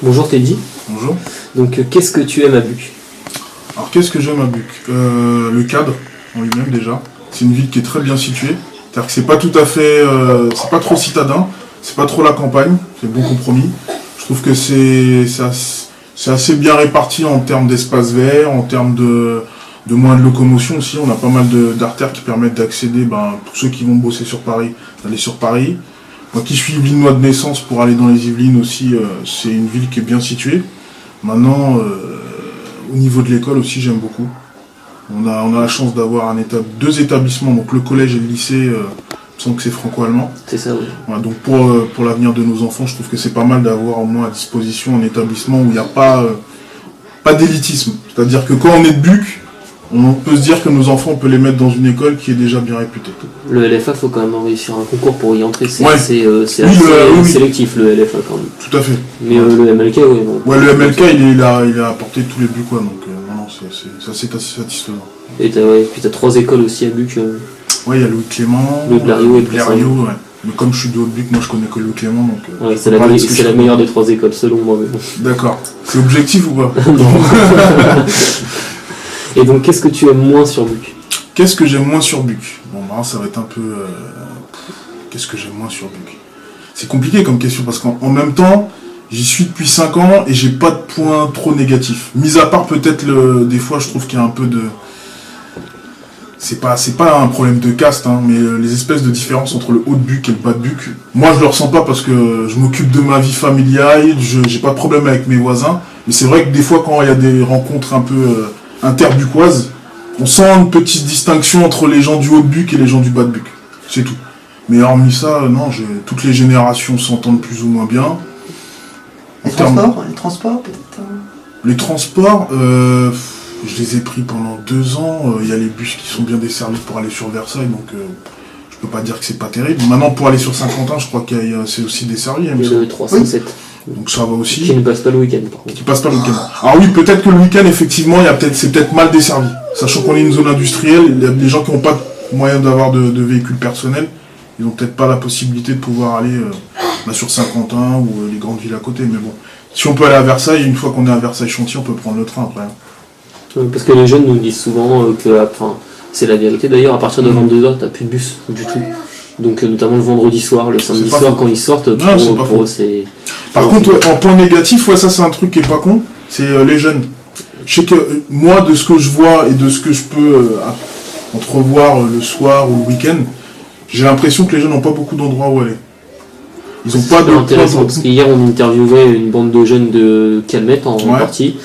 Bonjour Teddy. Bonjour. Donc qu'est-ce que tu aimes à Buc? Alors qu'est-ce que j'aime à Buc? Le cadre en lui-même déjà. C'est une ville qui est très bien située. C'est-à-dire que c'est pas tout à fait, c'est pas trop citadin, c'est pas trop la campagne, c'est bon compromis. Je trouve que c'est assez bien réparti en termes d'espace vert, en termes de moyens de locomotion aussi. On a pas mal d'artères qui permettent d'accéder, pour ceux qui vont bosser sur Paris, d'aller sur Paris. Moi qui suis Yvelinois de naissance, pour aller dans les Yvelines aussi, c'est une ville qui est bien située. Maintenant, au niveau de l'école aussi, j'aime beaucoup. On a la chance d'avoir deux établissements, donc le collège et le lycée, il me semble que c'est franco-allemand. C'est ça, oui. Voilà, donc pour l'avenir de nos enfants, je trouve que c'est pas mal d'avoir au moins à disposition un établissement où il n'y a pas d'élitisme. C'est-à-dire que quand on est de Buc, on peut se dire que nos enfants, on peut les mettre dans une école qui est déjà bien réputée. Le LFA, il faut quand même réussir un concours pour y entrer. C'est Ouais. assez Oui. sélectif, le LFA, quand même. Tout à fait. Mais le MLK, oui. Donc, le MLK, il a apporté tous les Bucois, donc non, c'est assez satisfaisant. Et puis t'as 3 écoles aussi à Buc. Ouais, il y a Louis Clément, Louis Blériot et Blériot, ouais. Mais comme je suis de Haute-Buc, moi je connais que Louis Clément, donc... Ouais, c'est la meilleure des 3 écoles, selon moi. Mais bon. D'accord. C'est objectif ou pas? Et donc, qu'est-ce que tu aimes moins sur Buc? Qu'est-ce que j'aime moins sur Buc? Bon, ça va être un peu... Qu'est-ce que j'aime moins sur Buc? C'est compliqué comme question, parce qu'en même temps, j'y suis depuis 5 ans et j'ai pas de points trop négatifs. Mis à part peut-être, des fois, je trouve qu'il y a un peu de... C'est pas un problème de caste, hein, mais les espèces de différences entre le haut de Buc et le bas de Buc, moi je le ressens pas parce que je m'occupe de ma vie familiale, j'ai pas de problème avec mes voisins, mais c'est vrai que des fois quand il y a des rencontres un peu interbucoises, on sent une petite distinction entre les gens du haut de Buc et les gens du bas de Buc, c'est tout. Mais hormis ça, non, toutes les générations s'entendent plus ou moins bien. Les transports peut-être. Les transports, je les ai pris pendant 2 ans. Il y a les bus qui sont bien desservis pour aller sur Versailles, donc je peux pas dire que c'est pas terrible. Maintenant, pour aller sur Saint-Quentin, je crois que c'est aussi desservi. Il y a le 307. Oui. Donc ça va aussi. Qui ne passe pas le week-end, par contre. Qui passe pas le week-end. Alors oui, peut-être que le week-end, effectivement, c'est peut-être mal desservi. Sachant qu'on est une zone industrielle, il y a des gens qui n'ont pas de moyen d'avoir de véhicules personnels. Ils n'ont peut-être pas la possibilité de pouvoir aller sur Saint-Quentin ou les grandes villes à côté. Mais bon, si on peut aller à Versailles, une fois qu'on est à Versailles-Chantilly, on peut prendre le train après. Parce que les jeunes nous disent souvent que, c'est la vérité d'ailleurs, à partir de 22h, t'as plus de bus du tout. Donc notamment le vendredi soir, le samedi soir, quand ils sortent, pour eux c'est... Par contre, en point négatif, ça c'est un truc qui est pas con, c'est les jeunes. Je sais que moi, de ce que je vois et de ce que je peux entrevoir le soir ou le week-end, j'ai l'impression que les jeunes n'ont pas beaucoup d'endroits où aller. Ils ont pas de... C'est intéressant, parce qu'hier on interviewait une bande de jeunes de Calmette en partie.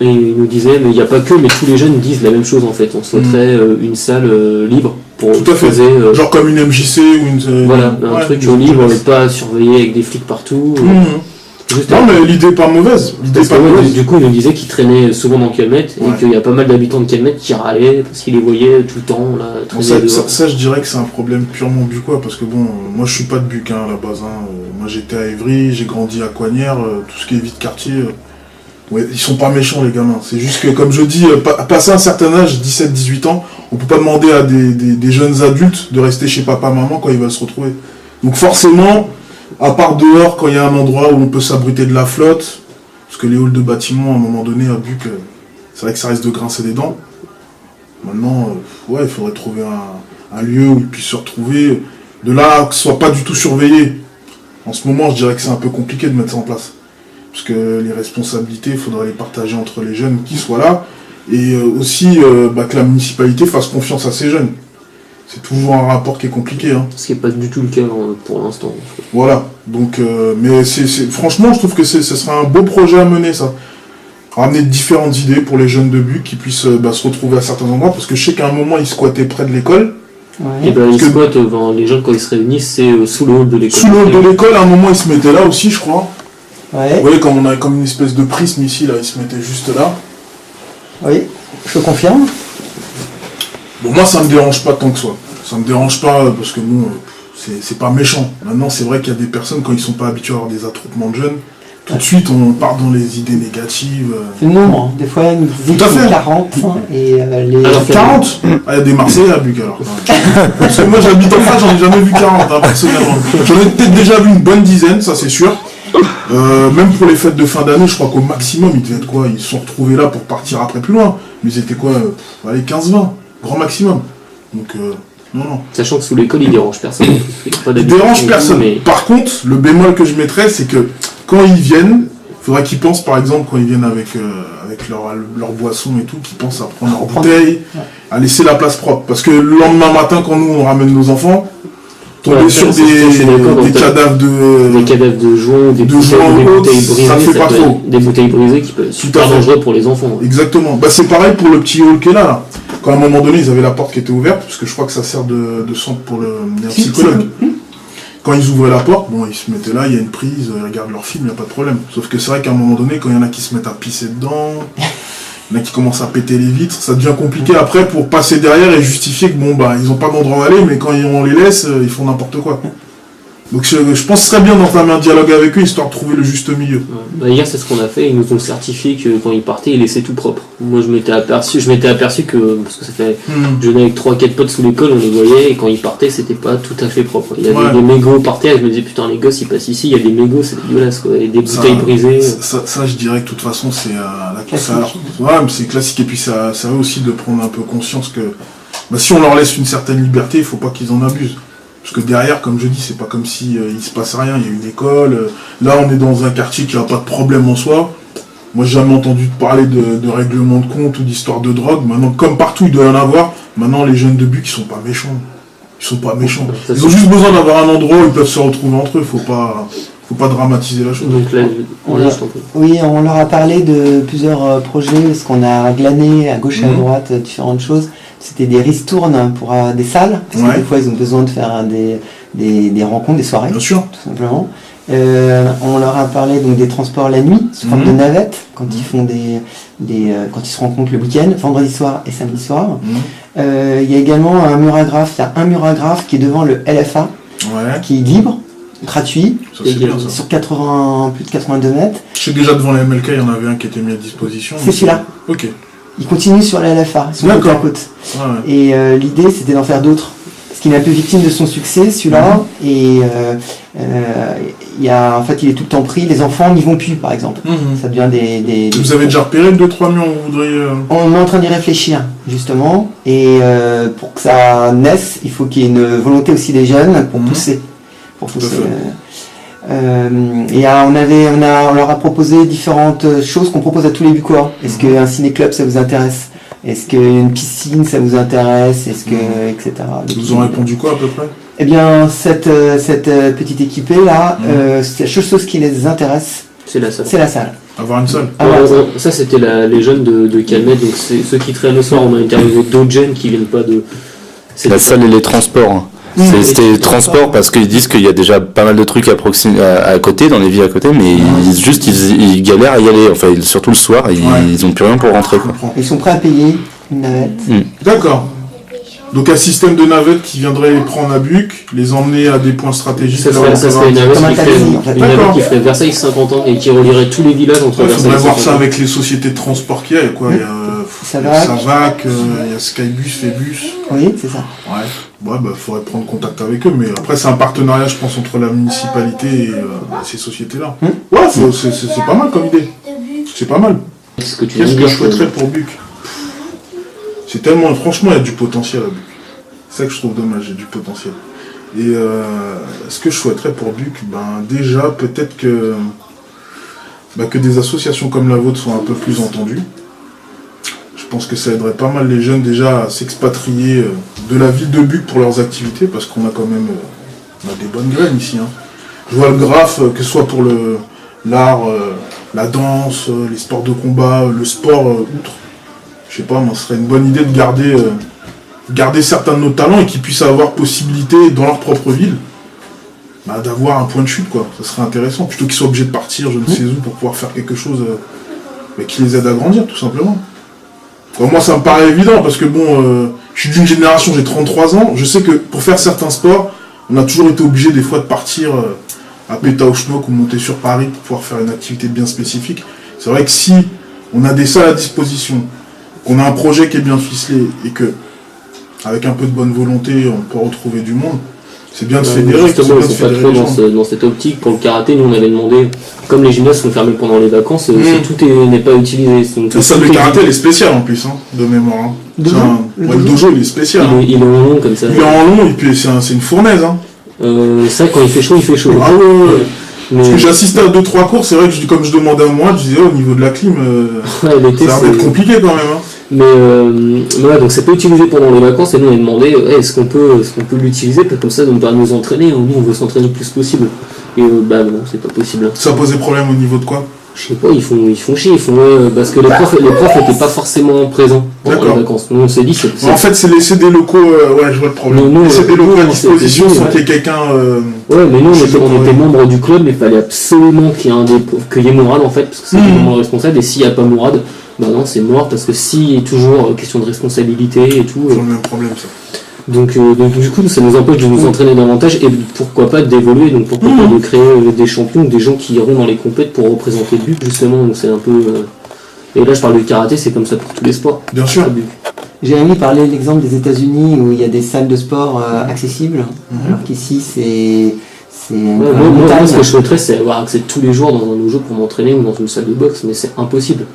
Et ils nous disaient, mais il n'y a pas que, mais tous les jeunes disent la même chose en fait. On souhaiterait une salle libre pour tout à fait. Genre comme une MJC ou une... Voilà, un truc libre, pas surveillé avec des flics partout. Non, mais l'idée n'est pas mauvaise. Du coup, ils nous disaient qu'ils traînaient souvent dans Calmette et qu'il y a pas mal d'habitants de Calmette qui râlaient parce qu'ils les voyaient tout le temps. Là, ça, je dirais que c'est un problème purement bucois parce que bon, moi je suis pas de Buc à la base. Moi j'étais à Évry, j'ai grandi à Coignères, tout ce qui est vie de quartier. Ouais, ils sont pas méchants les gamins, c'est juste que comme je dis, passer un certain âge, 17-18 ans, on peut pas demander à des jeunes adultes de rester chez papa-maman quand ils veulent se retrouver. Donc forcément, à part dehors, quand il y a un endroit où on peut s'abriter de la flotte, parce que les halls de bâtiments à un moment donné à Buc, c'est vrai que ça risque de grincer des dents. Maintenant, il faudrait trouver un lieu où ils puissent se retrouver, de là que ce soit pas du tout surveillé. En ce moment, je dirais que c'est un peu compliqué de mettre ça en place. Parce que les responsabilités, il faudra les partager entre les jeunes qui soient là, et aussi que la municipalité fasse confiance à ces jeunes. C'est toujours un rapport qui est compliqué. Ce qui n'est pas du tout le cas pour l'instant. Voilà, donc, mais franchement, je trouve que ce serait un beau projet à mener, ça. Ramener différentes idées pour les jeunes de Buc qui puissent se retrouver à certains endroits, parce que je sais qu'à un moment, ils squattaient près de l'école. Ouais. Et ils squattent, les jeunes, quand ils se réunissent, c'est sous le hall de l'école. Sous le hall de l'école, à un moment, ils se mettaient là aussi, je crois. Ouais. Vous voyez, comme on a comme une espèce de prisme ici, là, ils se mettaient juste là. Oui, je confirme. Bon, moi, ça me dérange pas tant que ça. Ça me dérange pas parce que bon, c'est pas méchant. Maintenant, c'est vrai qu'il y a des personnes, quand ils sont pas habitués à avoir des attroupements de jeunes, tout de suite, on part dans les idées négatives. C'est le nombre. Des fois, nous tout à fait. 40. Et les... Alors, 40 il y a des Marseillais à Buc, alors. Parce que moi, j'habite en face, j'en ai jamais vu 40, personnellement. J'en ai peut-être déjà vu une bonne dizaine, ça c'est sûr. Même pour les fêtes de fin d'année, je crois qu'au maximum, ils devaient être quoi? Ils se sont retrouvés là pour partir après plus loin. Mais ils étaient quoi? Allez, 15-20, grand maximum. Donc, non. Sachant que sous l'école, ils dérangent personne. Ils dérangent personne. Mais... Par contre, le bémol que je mettrais, c'est que quand ils viennent, il faudra qu'ils pensent, par exemple, quand ils viennent avec leur boisson et tout, qu'ils pensent à prendre leur bouteille, à laisser la place propre. Parce que le lendemain matin, quand nous, on ramène nos enfants, tomber sur des cadavres de joints, des bouteilles brisées, ça fait pas trop. Des bouteilles brisées qui peuvent être super dangereux pour les enfants. Exactement. Bah, c'est pareil pour le petit hall qui est là. Quand à un moment donné, ils avaient la porte qui était ouverte, parce que je crois que ça sert de centre pour le psychologue. Quand ils ouvraient la porte, bon, ils se mettaient là, il y a une prise, ils regardent leur film, il n'y a pas de problème. Sauf que c'est vrai qu'à un moment donné, quand il y en a qui se mettent à pisser dedans, il y en a qui commencent à péter les vitres, ça devient compliqué après pour passer derrière et justifier que bon, bah, ils n'ont pas d'endroit où aller, mais quand on les laisse, ils font n'importe quoi. Donc je pense que ce serait bien d'entamer un dialogue avec eux, histoire de trouver le juste milieu. Bah, hier, c'est ce qu'on a fait, ils nous ont certifié que quand ils partaient, ils laissaient tout propre. Moi, je m'étais aperçu que, parce que ça fait, je venais avec 3-4 potes sous l'école, on les voyait, et quand ils partaient, c'était pas tout à fait propre. Il y avait des mégots par terre, je me disais, putain, les gosses, ils passent ici, il y a des mégots, c'est dégueulasse, quoi, et des bouteilles brisées. Ça, je dirais que de toute façon, c'est la classique. Ouais, mais c'est classique, et puis ça eux aussi de prendre un peu conscience que, bah, si on leur laisse une certaine liberté, il faut pas qu'ils en abusent. Parce que derrière, comme je dis, c'est pas comme si il se passe rien, il y a une école, là on est dans un quartier qui n'a pas de problème en soi. Moi j'ai jamais entendu parler de règlement de compte ou d'histoire de drogue. Maintenant, comme partout il doit y en avoir, maintenant les jeunes de Buc ils sont pas méchants. Ils sont pas méchants. Ils ont juste besoin d'avoir un endroit où ils peuvent se retrouver entre eux, faut pas dramatiser la chose. Donc là, on leur a parlé de plusieurs projets, parce qu'on a glané à gauche et à droite différentes choses. C'était des ristournes pour des salles, parce que des fois ils ont besoin de faire des rencontres, des soirées, bien sûr, tout simplement. On leur a parlé donc des transports la nuit, sous forme de navettes, quand ils font quand ils se rencontrent le week-end, vendredi soir et samedi soir. Il y a également un murographe, il y a un murographe qui est devant le LFA, qui est libre, gratuit, sur plus de 82 mètres. Je sais déjà devant la MLK, il y en avait un qui était mis à disposition. C'est celui-là. Ok. Ils continuent sur la LFA, sur côte à côte. Et l'idée, c'était d'en faire d'autres. Parce qu'il est un peu victime de son succès, celui-là. Et il est tout le temps pris. Les enfants n'y vont plus, par exemple. Ça devient des... Vous avez déjà repéré 2-3 millions, vous voudriez... On est en train d'y réfléchir, justement. Et pour que ça naisse, il faut qu'il y ait une volonté aussi des jeunes pour pousser. Et on leur a proposé différentes choses qu'on propose à tous les Bucois. Est-ce qu'un ciné-club ça vous intéresse? Est-ce qu'une piscine ça vous intéresse? Est-ce que etc. Ils vous ont répondu quoi à peu près? Eh bien cette petite équipée là, c'est la chose qui les intéresse. C'est la salle. C'est la salle. Avoir une salle. Ça c'était les jeunes de Calmet, donc c'est ceux qui traînent le soir. On a interviewé d'autres jeunes qui viennent pas de. C'est la salle et les transports. C'était transport parce qu'ils disent qu'il y a déjà pas mal de trucs à côté, dans les villes à côté, mais ils galèrent à y aller, enfin surtout le soir, ils ont plus rien pour rentrer. Quoi. Ils sont prêts à payer une navette. D'accord. Donc un système de navette qui viendrait les prendre à Buc, les emmener à des points stratégiques. Ça serait une navette qui ferait Versailles 50 ans et qui relierait tous les villages entre Versailles. Il faudrait voir ça avec les sociétés de transport qu'il y a. Il y a Savac, il y a Skybus, Phébus. Oui, c'est ça. Faudrait prendre contact avec eux, mais après c'est un partenariat, je pense, entre la municipalité et ces sociétés-là. C'est pas mal comme idée. C'est pas mal. Qu'est-ce que je souhaiterais pour Buc? C'est tellement, franchement, il y a du potentiel à Buc. C'est ça que je trouve dommage, il y a du potentiel. Et ce que je souhaiterais pour Buc, déjà peut-être que des associations comme la vôtre soient un peu plus entendues. Je pense que ça aiderait pas mal les jeunes déjà à s'expatrier de la ville de Buc pour leurs activités, parce qu'on a quand même des bonnes graines ici. Je vois le graphe, que ce soit pour l'art, la danse, les sports de combat, le sport outre. Je sais pas, ce serait une bonne idée de garder certains de nos talents et qu'ils puissent avoir possibilité dans leur propre ville d'avoir un point de chute, quoi. Ça serait intéressant, plutôt qu'ils soient obligés de partir je ne sais où pour pouvoir faire quelque chose qui les aide à grandir, tout simplement. Moi ça me paraît évident parce que je suis d'une génération, j'ai 33 ans, je sais que pour faire certains sports, on a toujours été obligé des fois de partir à Pétaouchnok ou monter sur Paris pour pouvoir faire une activité bien spécifique. C'est vrai que si on a des salles à disposition, qu'on a un projet qui est bien ficelé et que avec un peu de bonne volonté on peut retrouver du monde, C'est bien de fédérer. Justement, ils sont pas trop dans cette optique. Pour le karaté, nous on avait demandé, comme les gymnases sont fermés pendant les vacances, tout n'est pas utilisé. C'est ça, le karaté il est spécial en plus, de mémoire. Le dojo il est spécial. Il est en long comme ça. Il est en long et puis c'est une fournaise. Ça, quand il fait chaud, il fait chaud. Ah ouais. Parce que j'ai assisté à 2-3 cours, c'est vrai que comme je demandais à moi, je disais au niveau de la clim, ça a l'air d'être compliqué quand même. Mais voilà, donc c'est pas utilisé pendant les vacances et nous on a demandé est-ce qu'on peut l'utiliser comme ça, donc nous entraîner, nous on veut s'entraîner le plus possible. Et non, c'est pas possible. Ça posait problème au niveau de quoi? Je sais pas, ils font chier, parce que les profs étaient pas forcément présents pendant les vacances. Nous on s'est dit en fait c'est laisser des locaux, je vois le problème. Laisser des locaux à disposition sans qu'il y ait quelqu'un. Ouais, mais nous on était membres du club, mais il fallait absolument qu'il y ait Mourad en fait, parce que c'est vraiment le responsable, et s'il n'y a pas Mourad, non c'est mort, parce que s'il y a toujours question de responsabilité et tout. C'est le même problème ça. Donc du coup ça nous empêche de nous entraîner davantage et pourquoi pas d'évoluer, donc pourquoi pas de créer des champions, des gens qui iront dans les compètes pour représenter le but justement, donc c'est un peu et là je parle du karaté, c'est comme ça pour tous les sports. Bien sûr. Jérémy parlait de l'exemple des États-Unis où il y a des salles de sport accessibles, alors qu'ici moi ce que je souhaiterais c'est avoir accès tous les jours dans un dojo pour m'entraîner ou dans une salle de boxe, mais c'est impossible.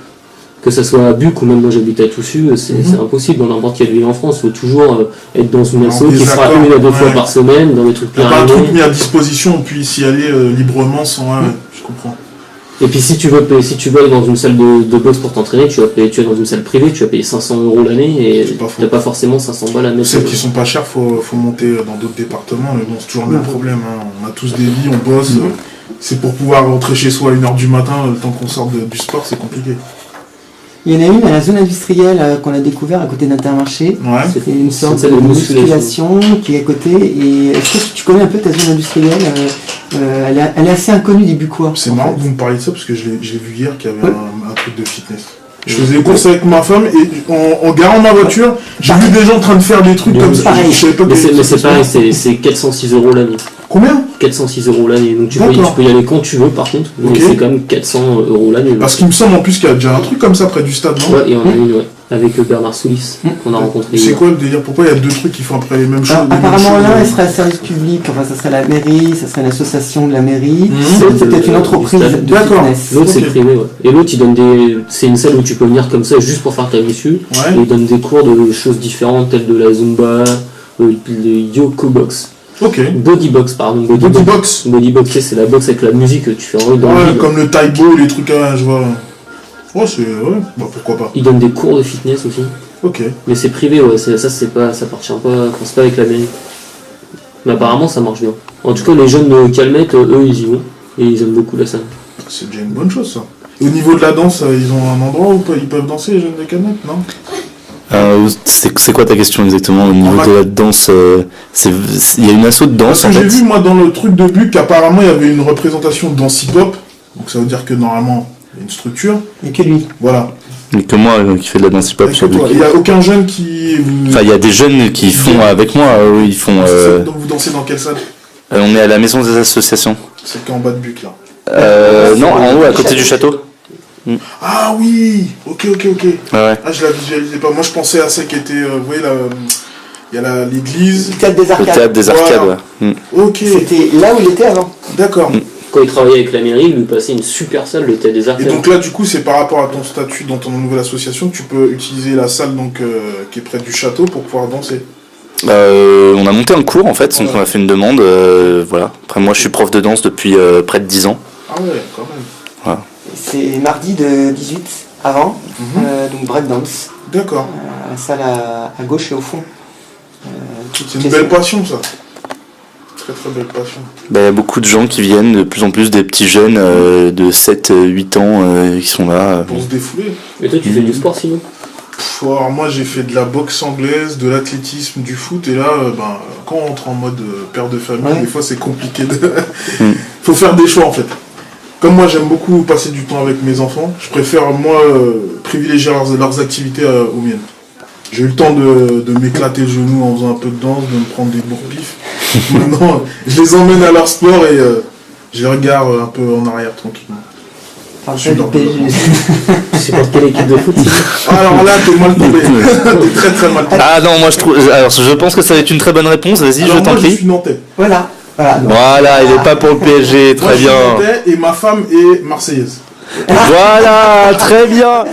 Que ça soit à Buc ou même moi j'habite à Toussus, c'est impossible dans n'importe quelle ville en France. Il faut toujours être dans une asso qui sera 1 à 2 fois par semaine, dans des trucs bien. Il n'y a pas un truc mis à disposition, on puisse y aller librement sans. Je comprends. Et puis si tu veux aller dans une salle de boxe pour t'entraîner, tu es dans une salle privée, tu vas payer 500 € l'année et tu n'as pas forcément 500 balles à mettre. Celles qui sont pas chères, faut monter dans d'autres départements, mais bon, c'est toujours le même problème. On a tous des vies, on bosse. C'est pour pouvoir rentrer chez soi à 1h du matin, le temps qu'on sorte du sport, c'est compliqué. Il y en a une à la zone industrielle qu'on a découvert à côté d'Intermarché. C'était une sorte de musculation qui est à côté. Et est-ce que tu connais un peu ta zone industrielle? Elle est assez inconnue des Bucois. C'est marrant que vous me parliez de ça parce que j'ai vu hier qu'il y avait un truc de fitness. Je faisais les courses avec ma femme et en garant ma voiture, j'ai vu des gens en train de faire des trucs comme ça. Je savais pas mais c'est pareil, c'est 406 € l'année. Combien? 406 € l'année. Donc tu peux y aller quand tu veux par contre, mais c'est quand même 400 € l'année. Parce qu'il me semble en plus qu'il y a déjà un truc comme ça près du stade, non? Ouais, il y en a une, avec Bernard Soulis qu'on a rencontré. C'est quoi le délire? Pourquoi il y a deux trucs qui font après les mêmes choses? Apparemment l'un il serait un service public, enfin ça serait la mairie, ça serait une association de la mairie, c'est peut-être une entreprise de fitness. L'autre c'est privé, et l'autre il donne c'est une salle où tu peux venir comme ça juste pour faire ta muscu, et il donne des cours de choses différentes telles de la Zumba, le Yoko Box. Bodybox, pardon. Bodybox. Bodybox, c'est la boxe avec la musique que tu fais en dans le vide. Comme le Taibo, les trucs, je vois. Pourquoi pas. Il donne des cours de fitness aussi. Mais c'est privé, ça appartient pas, c'est pas avec la mairie. Mais apparemment ça marche bien. En tout cas, les jeunes de Calmette, eux, ils y vont. Et ils aiment beaucoup la salle. C'est déjà une bonne chose, ça. Et au niveau de la danse, ils ont un endroit où ils peuvent danser, les jeunes de Calmette, non? C'est quoi ta question exactement au niveau de la danse? Il y a une asso de danse. Parce que j'ai vu moi dans le truc de Buc qu'apparemment il y avait une représentation de danse hip-hop, donc ça veut dire que normalement il y a une structure. Et que lui. Voilà. Et que moi qui fais de la danse hip-hop sur Buc. Il n'y a aucun jeune qui. Enfin il y a des jeunes qui font avec moi, ils font. Donc vous dansez dans quelle salle? On est à la maison des associations. C'est qu'en bas de Buc là. Non, en haut à côté du château. Ah oui, ok. Ouais. Ah, je la visualisais pas. Moi, je pensais à celle qui était, vous voyez, il y a l'église. Le théâtre des arcades. Le théâtre des arcades, voilà. Ok. C'était là où il était avant. D'accord. Quand il travaillait avec la mairie, il lui passait une super salle, le théâtre des arcades. Et donc là, du coup, c'est par rapport à ton statut dans ton nouvelle association que tu peux utiliser la salle donc, qui est près du château pour pouvoir danser. On a monté un cours en fait, donc on a fait une demande. Voilà. Après, moi, je suis prof de danse depuis près de 10 ans. Ah ouais, quand même. Voilà. C'est mardi de 18 avant, donc breakdance. D'accord. La salle à gauche et au fond. C'est une belle passion ça. Très belle passion. Il y a beaucoup de gens qui viennent, de plus en plus des petits jeunes de 7-8 ans qui sont là. Pour se défouler. Et toi tu fais du sport sinon? Alors moi j'ai fait de la boxe anglaise, de l'athlétisme, du foot et là quand on entre en mode père de famille, des fois c'est compliqué faut faire des choix en fait. Comme moi j'aime beaucoup passer du temps avec mes enfants, je préfère moi privilégier leurs activités aux miennes. J'ai eu le temps de m'éclater le genou en faisant un peu de danse, de me prendre des bourre-pifs. Maintenant je les emmène à leur sport et je les regarde un peu en arrière tranquillement. Parle pas du PSG. Tu supportes quelle équipe de foot? Alors là, t'es mal tombé. T'es très très mal tombé. Ah non, moi je trouve. Alors je pense que ça va être une très bonne réponse. Vas-y, Alors je t'en moi, je prie. suis nantais. Voilà. Voilà, il est pas pour le PSG, Moi, très je suis bien. nantais et ma femme est marseillaise. Voilà, très bien.